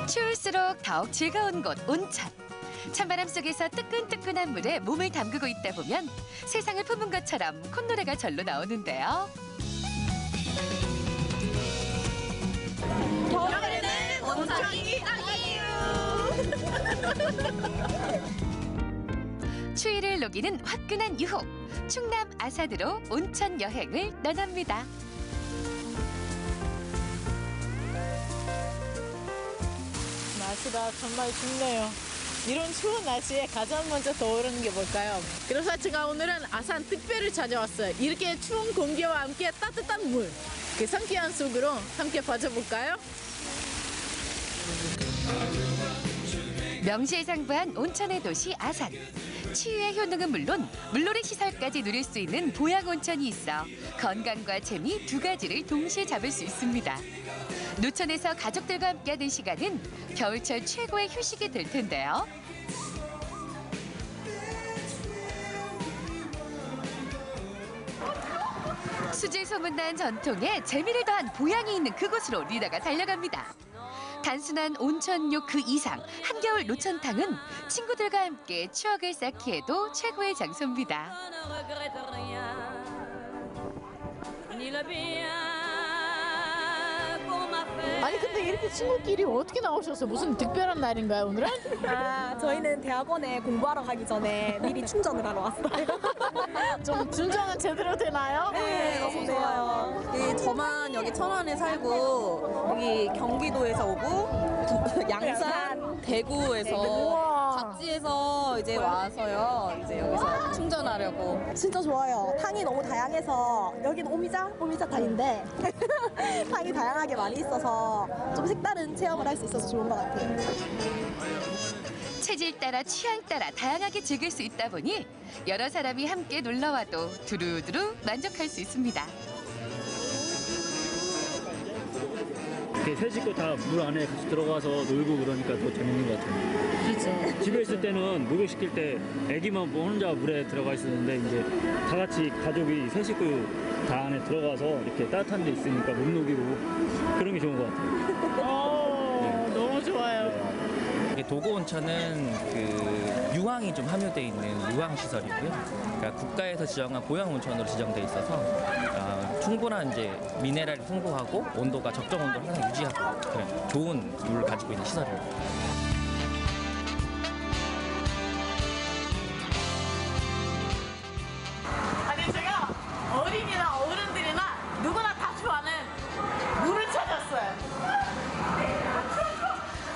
추울수록 더욱 즐거운 곳 온천. 찬바람 속에서 뜨끈뜨끈한 물에 몸을 담그고 있다 보면 세상을 품은 것처럼 콧노래가 절로 나오는데요. 겨울에는 온천이 딱이에요. 추위를 녹이는 화끈한 유혹. 충남 아산으로 온천 여행을 떠납니다. 날씨가 정말 춥네요. 이런 추운 날씨에 가장 먼저 떠오르는 게 뭘까요? 그래서 제가 오늘은 아산 특별히 찾아왔어요. 이렇게 추운 공기와 함께 따뜻한 물, 그 상쾌한 속으로 함께 빠져볼까요? 명실상부한 온천의 도시 아산. 치유의 효능은 물론 물놀이 시설까지 누릴 수 있는 보양 온천이 있어 건강과 재미 두 가지를 동시에 잡을 수 있습니다. 노천에서 가족들과 함께하는 시간은 겨울철 최고의 휴식이 될 텐데요. 수질 소문난 전통에 재미를 더한 보양이 있는 그곳으로 리나가 달려갑니다. 단순한 온천욕 그 이상, 한겨울 노천탕은 친구들과 함께 추억을 쌓기에도 최고의 장소입니다. 아니 근데 이렇게 친구끼리 어떻게 나오셨어요? 무슨 특별한 날인가요 오늘은? 아 저희는 대학원에 공부하러 가기 전에 미리 충전을 하러 왔어요. 좀 충전은 제대로 되나요? 네, 너무 좋아요. 저만 여기 천안에 살고 여기 경기도에서 오고 양산, 대구에서 각지에서 이제 와서요. 이제 여기서 충전하려고. 진짜 좋아요. 탕이 너무 다양해서 여기는 오미자탕인데 탕이 다양하게 많이 있어서 좀 색다른 체험을 할 수 있어서 좋은 것 같아요. 체질 따라 취향 따라 다양하게 즐길 수 있다 보니 여러 사람이 함께 놀러와도 두루두루 만족할 수 있습니다. 세 식구 다 물 안에 같이 들어가서 놀고 그러니까 더 재밌는 것 같아요. 그렇죠. 집에 있을 때는 목욕시킬 때 애기만 혼자 물에 들어가 있었는데 이제 다 같이 가족이 세 식구 다 안에 들어가서 이렇게 따뜻한 데 있으니까 못 녹이고 그런 게 좋은 것 같아요. 너무 좋아요. 도고 온천은 그 유황이 좀 함유되어 있는 유황 시설이고요. 그러니까 국가에서 지정한 보양 온천으로 지정돼 있어서 충분한 이제 미네랄이 풍부하고 온도가 적정 온도를 항상 유지하고 그런 좋은 물을 가지고 있는 시설입니다.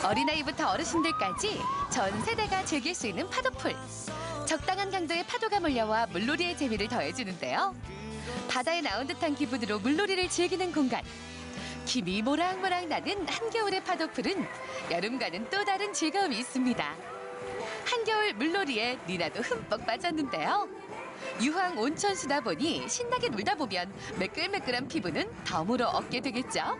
어린아이부터 어르신들까지 전 세대가 즐길 수 있는 파도풀. 적당한 강도의 파도가 몰려와 물놀이의 재미를 더해주는데요. 바다에 나온 듯한 기분으로 물놀이를 즐기는 공간. 김이 모락모락 나는 한겨울의 파도풀은 여름과는 또 다른 즐거움이 있습니다. 한겨울 물놀이에 니나도 흠뻑 빠졌는데요. 유황 온천수다 보니 신나게 놀다 보면 매끌매끌한 피부는 덤으로 얻게 되겠죠.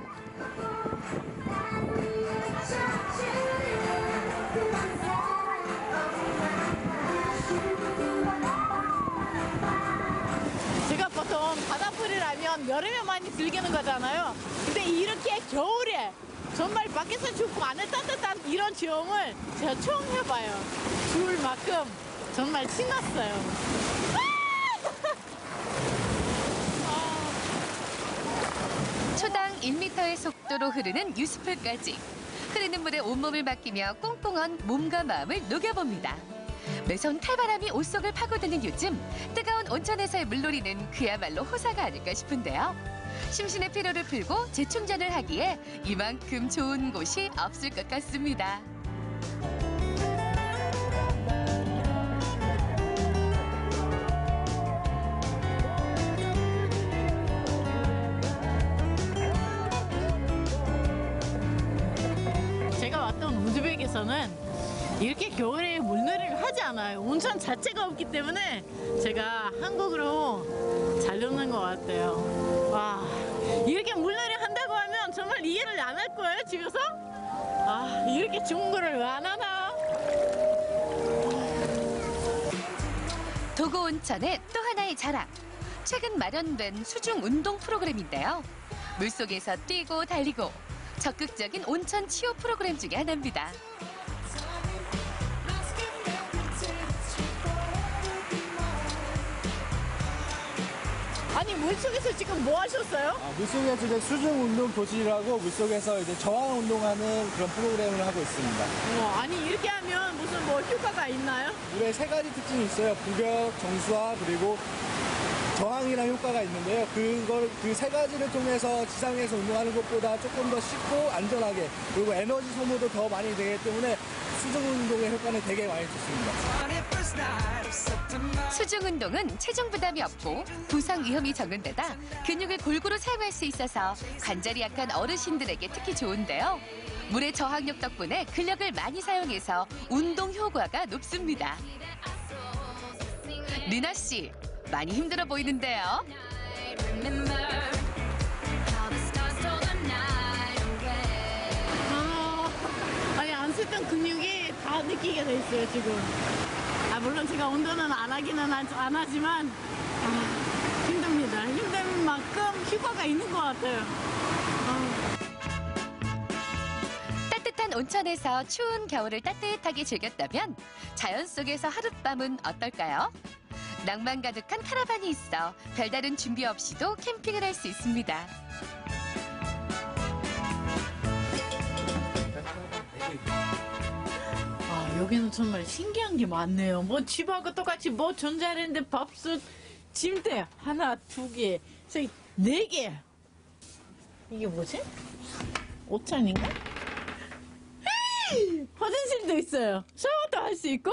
제가 보통 바다풀이라면 여름에 많이 즐기는 거잖아요. 근데 이렇게 겨울에 정말 밖에서 춥고 안에 따뜻한 이런 체험을 제가 처음 해봐요. 추울 만큼 정말 신났어요. 초당 1m의 속도로 흐르는 유스풀까지. 흐르는 물에 온몸을 맡기며 꽁꽁한 몸과 마음을 녹여봅니다. 매서운 탈바람이 옷 속을 파고드는 요즘 뜨거운 온천에서의 물놀이는 그야말로 호사가 아닐까 싶은데요. 심신의 피로를 풀고 재충전을 하기에 이만큼 좋은 곳이 없을 것 같습니다. 제가 왔던 우즈벡에서는 이렇게 겨울에 물놀이를 하지 않아요. 온천 자체가 없기 때문에 제가 한국으로 잘 노는 것 같아요. 와, 이렇게 물놀이 한다고 하면 정말 이해를 안 할 거예요, 집에서? 아, 이렇게 좋은 거를 왜 안 하나? 도고 온천의 또 하나의 자랑. 최근 마련된 수중 운동 프로그램인데요. 물속에서 뛰고 달리고 적극적인 온천 치유 프로그램 중에 하나입니다. 아니, 물속에서 지금 뭐 하셨어요? 물속에서 이제 수중 운동 교실이라고 물속에서 이제 저항 운동하는 그런 프로그램을 하고 있습니다. 아니, 이렇게 하면 무슨 뭐 효과가 있나요? 물에 세 가지 특징이 있어요. 부격, 정수화, 그리고 저항이라는 효과가 있는데요. 그 세 가지를 통해서 지상에서 운동하는 것보다 조금 더 쉽고 안전하게, 그리고 에너지 소모도 더 많이 되기 때문에 수중 운동의 효과는 되게 많이 좋습니다. 수중 운동은 체중 부담이 없고 부상 위험이 적은 데다 근육을 골고루 사용할 수 있어서 관절이 약한 어르신들에게 특히 좋은데요. 물의 저항력 덕분에 근력을 많이 사용해서 운동 효과가 높습니다. 리나 씨, 많이 힘들어 보이는데요. 아니, 안 쓰던 근육이 다 느끼게 돼 있어요, 지금. 물론 제가 운동은 안 하기는 안 하지만 힘듭니다. 힘든 만큼 효과가 있는 것 같아요. 따뜻한 온천에서 추운 겨울을 따뜻하게 즐겼다면 자연 속에서 하룻밤은 어떨까요? 낭만 가득한 카라반이 있어 별다른 준비 없이도 캠핑을 할 수 있습니다. 여기는 정말 신기한 게 많네요. 뭐 집하고 똑같이 뭐 전자레인지, 밥솥, 침대 하나, 두 개, 저기 네 개. 이게 뭐지? 옷찬인가? 화장실도 있어요. 샤워도 할 수 있고?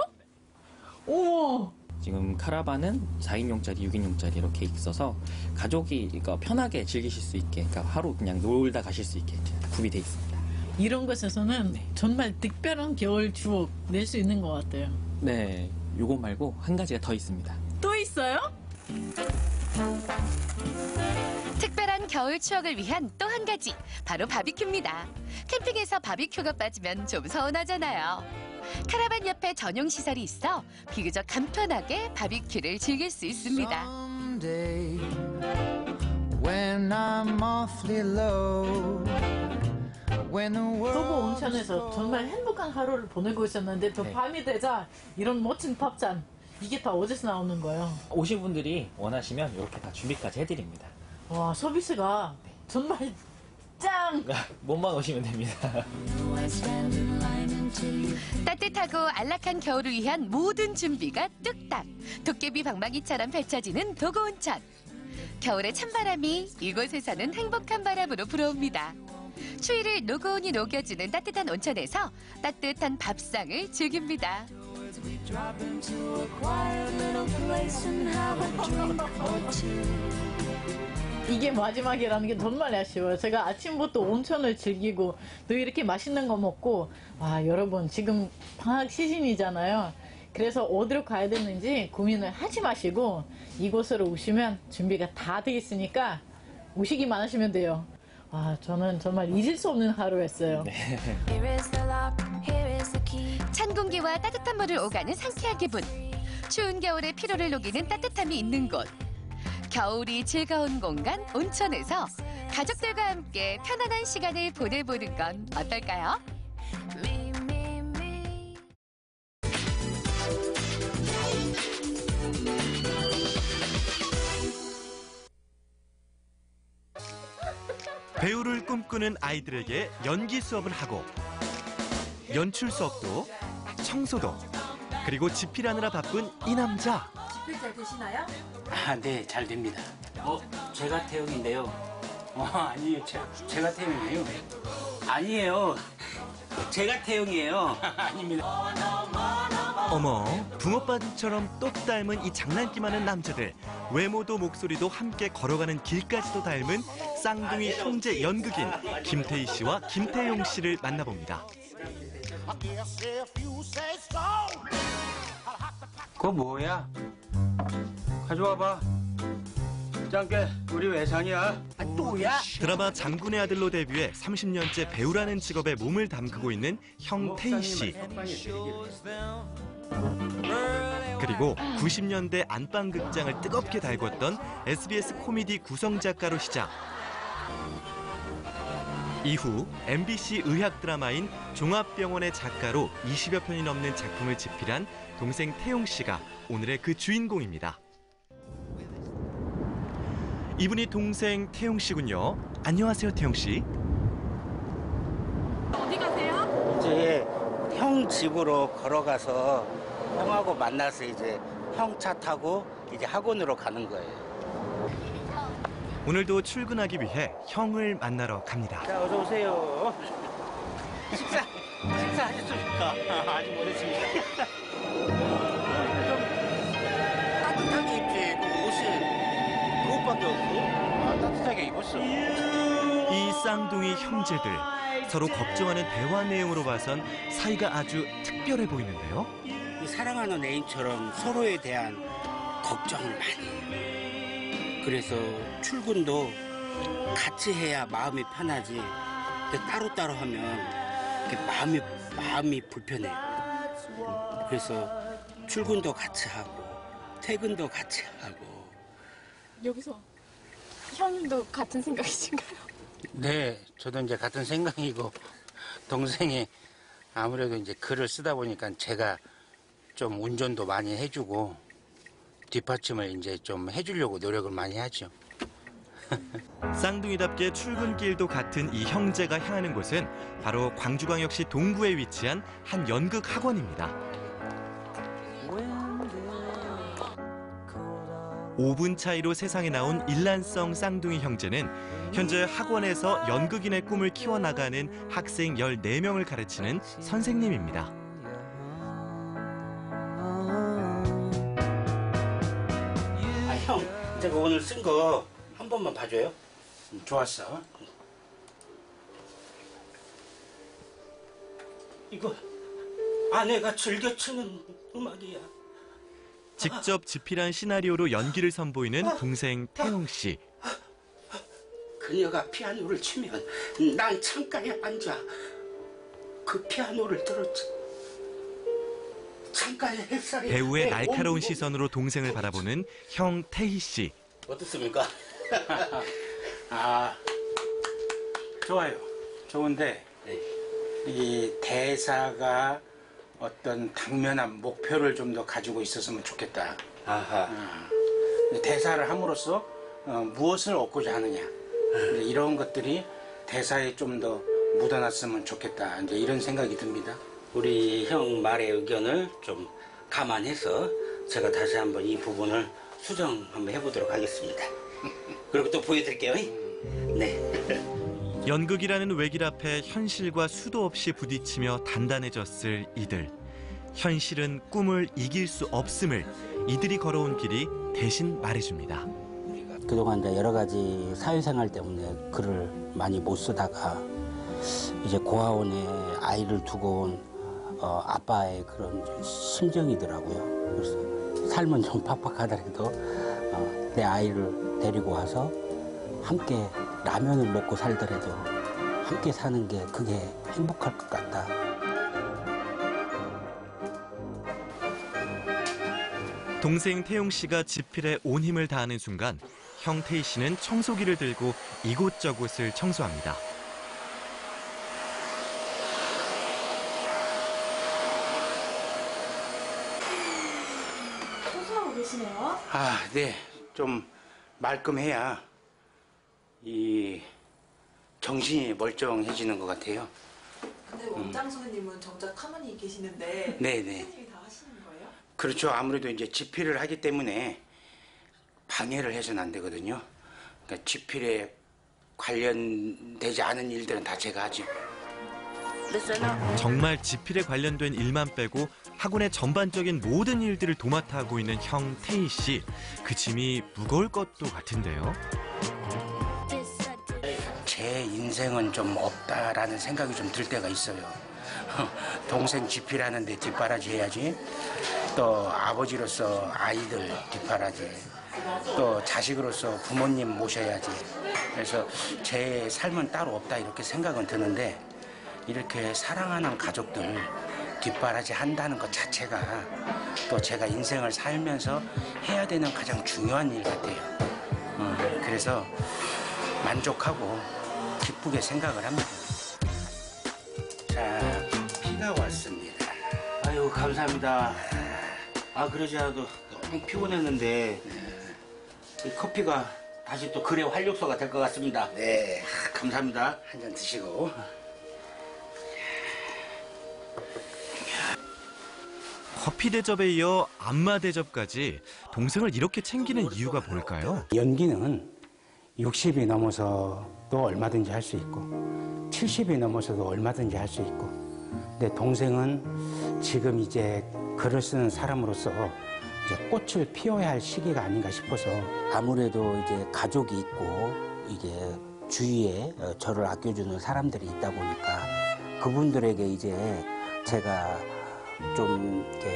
어머. 지금 카라반은 4인용짜리, 6인용짜리 이렇게 있어서 가족이 그러니까 편하게 즐기실 수 있게, 그러니까 하루 그냥 놀다 가실 수 있게 구비되어 있습니다. 이런 곳에서는 정말 특별한 겨울 추억 낼 수 있는 것 같아요. 네, 요거 말고 한 가지가 더 있습니다. 또 있어요? 특별한 겨울 추억을 위한 또 한 가지, 바로 바비큐입니다. 캠핑에서 바비큐가 빠지면 좀 서운하잖아요. 카라반 옆에 전용 시설이 있어 비교적 간편하게 바비큐를 즐길 수 있습니다. 도보 온천에서 정말 행복한 하루를 보내고 있었는데 또 밤이 되자 이런 멋진 밥잔, 이게 다 어디서 나오는 거예요? 오신 분들이 원하시면 이렇게 다 준비까지 해드립니다. 와, 서비스가 정말 짱! 몸만 오시면 됩니다. 따뜻하고 안락한 겨울을 위한 모든 준비가 뚝딱. 도깨비 방망이처럼 펼쳐지는 도고 온천. 겨울의 찬바람이 이곳에서는 행복한 바람으로 불어옵니다. 추위를 노곤히 녹여주는 따뜻한 온천에서 따뜻한 밥상을 즐깁니다. 이게 마지막이라는 게 정말 아쉬워요. 제가 아침부터 온천을 즐기고 또 이렇게 맛있는 거 먹고 와 여러분 지금 방학 시즌이잖아요. 그래서 어디로 가야 되는지 고민을 하지 마시고 이곳으로 오시면 준비가 다 돼 있으니까 오시기만 하시면 돼요. 와 저는 정말 잊을 수 없는 하루였어요. 찬 공기와 따뜻한 물을 오가는 상쾌한 기분. 추운 겨울에 피로를 녹이는 따뜻함이 있는 곳. 겨울이 즐거운 공간 온천에서 가족들과 함께 편안한 시간을 보내보는 건 어떨까요? 배우를 꿈꾸는 아이들에게 연기 수업을 하고 연출 수업도 청소도 그리고 집필하느라 바쁜 이 남자. 집필 잘 되시나요? 네, 잘 됩니다. 제가 태용인데요. 아니에요, 제가 태용이에요. 아니에요, 제가 태용이에요. 아닙니다. 어머, 붕어빵처럼 똑 닮은 이 장난기 많은 남자들. 외모도 목소리도 함께 걸어가는 길까지도 닮은 쌍둥이 형제 연극인 김태희 씨와 김태용 씨를 만나봅니다. 그거 뭐야? 가져와봐. 짱깨, 우리 외상이야. 또야? 드라마 장군의 아들로 데뷔해 30년째 배우라는 직업에 몸을 담그고 있는 형 태희 씨. 그리고 90년대 안방극장을 뜨겁게 달궜던 SBS 코미디 구성작가로 시작. 이후 MBC 의학 드라마인 종합병원의 작가로 20여 편이 넘는 작품을 집필한 동생 태용 씨가 오늘의 그 주인공입니다. 이분이 동생 태용 씨군요. 안녕하세요, 태용 씨. 어디 가세요? 이제 형 집으로 걸어가서 형하고 만나서 이제 형 차 타고 이제 학원으로 가는 거예요. 오늘도 출근하기 위해 형을 만나러 갑니다. 자, 어서 오세요. 식사하셨습니까? 아직 못했습니다. 따뜻하게 입지. 그 옷이 그것밖에 없어. 따뜻하게 입었어. 이 쌍둥이 형제들 서로 걱정하는 대화 내용으로 봐선 사이가 아주 특별해 보이는데요. 사랑하는 애인처럼 서로에 대한 걱정을 많이 해요. 그래서 출근도 같이 해야 마음이 편하지. 따로따로 하면 마음이 불편해요. 그래서 출근도 같이 하고 퇴근도 같이 하고. 여기서 형님도 같은 생각이신가요? 네, 저도 이제 같은 생각이고 동생이 아무래도 이제 글을 쓰다 보니까 제가 좀 운전도 많이 해주고 뒷받침을 이제 좀 해주려고 노력을 많이 하죠. 쌍둥이답게 출근길도 같은 이 형제가 향하는 곳은 바로 광주광역시 동구에 위치한 한 연극 학원입니다. 5분 차이로 세상에 나온 일란성 쌍둥이 형제는 현재 학원에서 연극인의 꿈을 키워나가는 학생 14명을 가르치는 선생님입니다. 형, 제가 오늘 쓴 거 한 번만 봐줘요. 좋았어. 이거 아내가 즐겨 추는 음악이야. 직접 집필한 시나리오로 연기를 선보이는 동생 태용 씨. 그녀가 피아노를 치면 난 창가에 앉아 그 피아노를 들었지. 창가에 햇살이 배우의 날카로운 시선으로 동생을 바라보는 형 태희 씨. 어떻습니까? 아, 좋아요. 좋은데 이 대사가 어떤 당면한 목표를 좀 더 가지고 있었으면 좋겠다. 아하. 대사를 함으로써 무엇을 얻고자 하느냐. 이런 것들이 대사에 좀 더 묻어났으면 좋겠다. 이제 이런 생각이 듭니다. 우리 형 말의 의견을 좀 감안해서 제가 다시 한번 이 부분을 수정 한번 해보도록 하겠습니다. 그리고 또 보여드릴게요. 네. 연극이라는 외길 앞에 현실과 수도 없이 부딪히며 단단해졌을 이들. 현실은 꿈을 이길 수 없음을 이들이 걸어온 길이 대신 말해줍니다. 그동안 이제 여러 가지 사회생활 때문에 글을 많이 못 쓰다가 이제 고아원에 아이를 두고 온 아빠의 그런 심정이더라고요. 그래서 삶은 좀 팍팍하더라도 내 아이를 데리고 와서 함께 라면을 먹고 살더라도 함께 사는 게 그게 행복할 것 같다. 동생 태용 씨가 지필에 온 힘을 다하는 순간 형 태희 씨는 청소기를 들고 이곳저곳을 청소합니다. 청소하고 계시네요. 아, 네. 좀 말끔해야 이 정신이 멀쩡해지는 것 같아요. 근데 원장 선생님은 정작 가만히 계시는데 네네. 선생님이 다 하시는 거예요? 그렇죠. 아무래도 이제 집필을 하기 때문에 방해를 해서는 안 되거든요. 그러니까 집필에 관련되지 않은 일들은 다 제가 하죠. 정말 지필에 관련된 일만 빼고 학원의 전반적인 모든 일들을 도맡아 하고 있는 형 태희 씨. 그 짐이 무거울 것도 같은데요. 제 인생은 좀 없다라는 생각이 좀 들 때가 있어요. 동생 집필하는데 뒷바라지 해야지. 또 아버지로서 아이들 뒷바라지. 또 자식으로서 부모님 모셔야지. 그래서 제 삶은 따로 없다 이렇게 생각은 드는데 이렇게 사랑하는 가족들 뒷바라지 한다는 것 자체가 또 제가 인생을 살면서 해야 되는 가장 중요한 일 같아요. 그래서 만족하고 기쁘게 생각을 합니다. 자, 비가 왔습니다. 아유, 감사합니다. 아, 그러지 않아도 너무 피곤했는데 이 커피가 다시 또 글의 활력소가 될 것 같습니다. 네, 감사합니다. 한 잔 드시고. 커피 대접에 이어 안마 대접까지 동생을 이렇게 챙기는 이유가 뭘까요? 연기는 60이 넘어서도 얼마든지 할 수 있고 70이 넘어서도 얼마든지 할 수 있고 근데 동생은 지금 이제 글을 쓰는 사람으로서 이제 꽃을 피워야 할 시기가 아닌가 싶어서 아무래도 이제 가족이 있고 이게 주위에 저를 아껴주는 사람들이 있다 보니까 그분들에게 이제 제가 좀 이렇게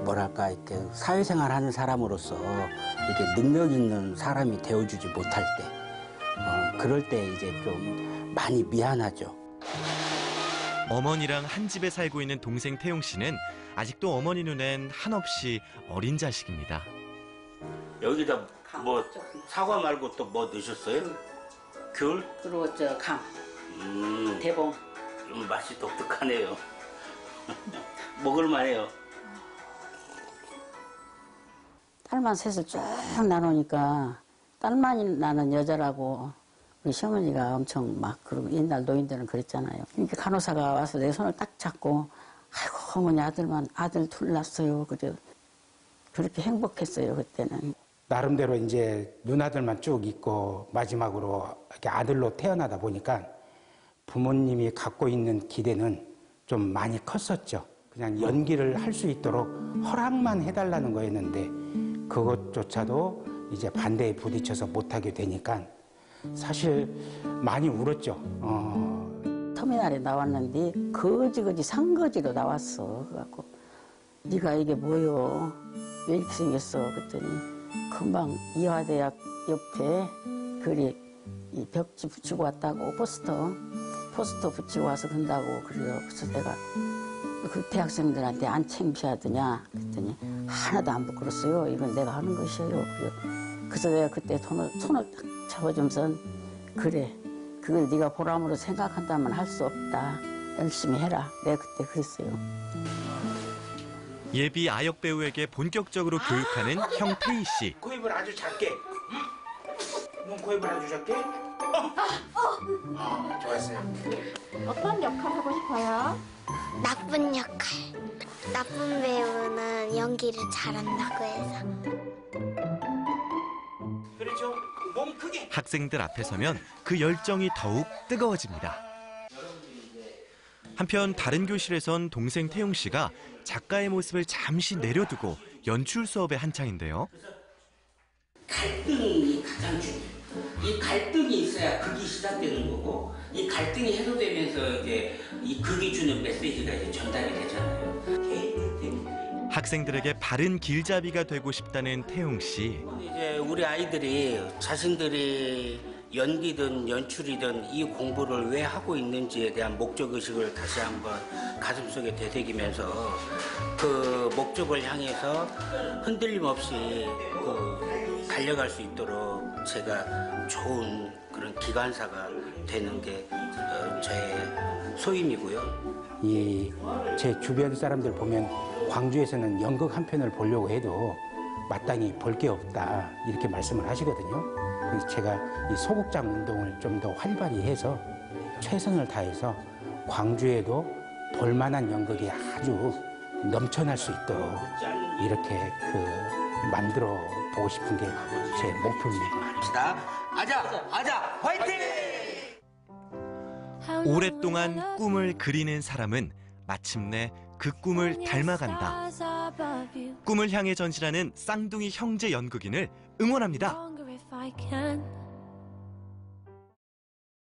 뭐랄까 이렇게 사회생활 하는 사람으로서 이렇게 능력 있는 사람이 되어주지 못할 때 그럴 때 이제 좀 많이 미안하죠. 어머니랑 한 집에 살고 있는 동생 태용 씨는 아직도 어머니 눈엔 한없이 어린 자식입니다. 여기다 뭐 사과 말고 또 뭐 넣으셨어요? 귤? 그리고 저 감, 대봉. 맛이 독특하네요. 먹을만해요. 딸만 셋을 쭉 나누니까 딸만 나는 여자라고 우리 시어머니가 엄청 막 그러고 옛날 노인들은 그랬잖아요. 이렇게 간호사가 와서 내 손을 딱 잡고 아이고 어머니 아들 둘 낳았어요. 그래 그렇게 행복했어요 그때는. 나름대로 이제 누나들만 쭉 있고 마지막으로 이렇게 아들로 태어나다 보니까 부모님이 갖고 있는 기대는 좀 많이 컸었죠. 그냥 연기를 할 수 있도록 허락만 해달라는 거였는데 그것조차도 이제 반대에 부딪혀서 못하게 되니까 사실 많이 울었죠. 터미널에 나왔는데 거지거지 상거지로 나왔어. 그래갖고 네가 이게 뭐요? 왜 이렇게 생겼어? 그랬더니 금방 이화대학 옆에 글이 이 벽지 붙이고 왔다고 포스터 붙이고 와서 건다고 그래요. 그래서 내가 그 대학생들한테 안 창피하더냐 그랬더니 하나도 안 부끄럽어요. 이건 내가 하는 것이에요. 그래서 내가 그때 손을 딱 잡아주면서 그래 그걸 네가 보람으로 생각한다면 할 수 없다. 열심히 해라. 내가 그때 그랬어요. 예비 아역 배우에게 본격적으로 교육하는 형 태희 씨. 코입을 아주 작게. 눈 코입을 아주 작게. 좋았어요. 어떤 역할 하고 싶어요? 나쁜 역할. 나쁜 배우는 연기를 잘한다고 해서. 그렇죠. 몸 크게 학생들 앞에 서면 그 열정이 더욱 뜨거워집니다. 한편 다른 교실에선 동생 태용 씨가 작가의 모습을 잠시 내려두고 연출 수업에 한창인데요. 갈등이 가장 중요해요. 이 갈등이 있어야 극이 시작되는 거고, 이 갈등이 해소되면서 이제 이 극이 주는 메시지가 이제 전달이 되잖아요. 학생들에게 바른 길잡이가 되고 싶다는 태용 씨. 이제 우리 아이들이 자신들이 연기든 연출이든 이 공부를 왜 하고 있는지에 대한 목적의식을 다시 한번 가슴속에 되새기면서 그 목적을 향해서 흔들림 없이 달려갈 수 있도록 제가 좋은 그런 기관사가 되는 게 저의 소임이고요. 제 주변 사람들 보면 광주에서는 연극 한 편을 보려고 해도 마땅히 볼 게 없다 이렇게 말씀을 하시거든요. 그래서 제가 이 소극장 운동을 좀 더 활발히 해서 최선을 다해서 광주에도 볼만한 연극이 아주 넘쳐날 수 있도록 이렇게 만들어 보고 싶은 게 제 목표입니다. 아자, 화이팅! 오랫동안 꿈을 그리는 사람은 마침내 그 꿈을 닮아간다. 꿈을 향해 전진하는 쌍둥이 형제 연극인을 응원합니다.